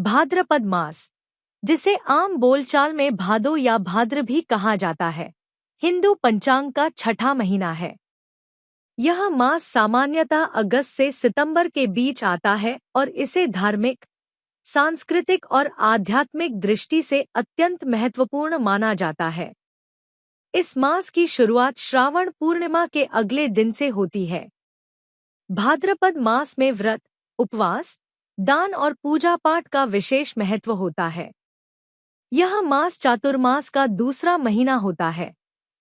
भाद्रपद मास, जिसे आम बोलचाल में भादो या भाद्र भी कहा जाता है, हिंदू पंचांग का छठा महीना है। यह मास सामान्यतः अगस्त से सितंबर के बीच आता है और इसे धार्मिक, सांस्कृतिक और आध्यात्मिक दृष्टि से अत्यंत महत्वपूर्ण माना जाता है। इस मास की शुरुआत श्रावण पूर्णिमा के अगले दिन से होती है। भाद्रपद मास में व्रत, उपवास, दान और पूजा पाठ का विशेष महत्व होता है। यह मास चातुर्मास का दूसरा महीना होता है,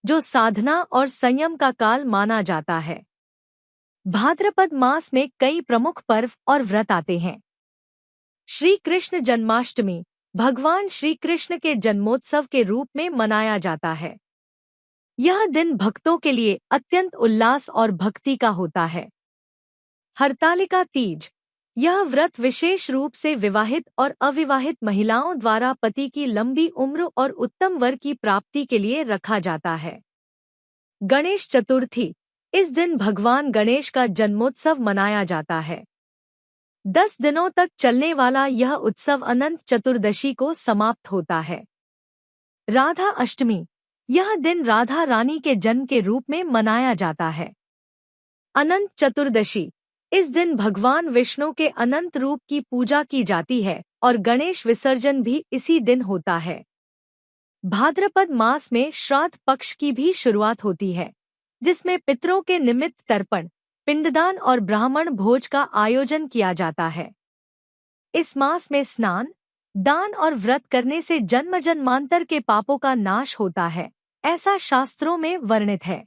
जो साधना और संयम का काल माना जाता है। भाद्रपद मास में कई प्रमुख पर्व और व्रत आते हैं। श्री कृष्ण जन्माष्टमी भगवान श्री कृष्ण के जन्मोत्सव के रूप में मनाया जाता है। यह दिन भक्तों के लिए अत्यंत उल्लास और भक्ति का होता है। हरतालिका तीज, यह व्रत विशेष रूप से विवाहित और अविवाहित महिलाओं द्वारा पति की लंबी उम्र और उत्तम वर की प्राप्ति के लिए रखा जाता है। गणेश चतुर्थी, इस दिन भगवान गणेश का जन्मोत्सव मनाया जाता है। 10 दिनों तक चलने वाला यह उत्सव अनंत चतुर्दशी को समाप्त होता है। राधा अष्टमी, यह दिन राधा रानी के जन्म के रूप में मनाया जाता है। अनंत चतुर्दशी, इस दिन भगवान विष्णु के अनंत रूप की पूजा की जाती है और गणेश विसर्जन भी इसी दिन होता है। भाद्रपद मास में श्राद्ध पक्ष की भी शुरुआत होती है, जिसमें पितरों के निमित्त तर्पण, पिंडदान और ब्राह्मण भोज का आयोजन किया जाता है। इस मास में स्नान, दान और व्रत करने से जन्म जन्मांतर के पापों का नाश होता है, ऐसा शास्त्रों में वर्णित है।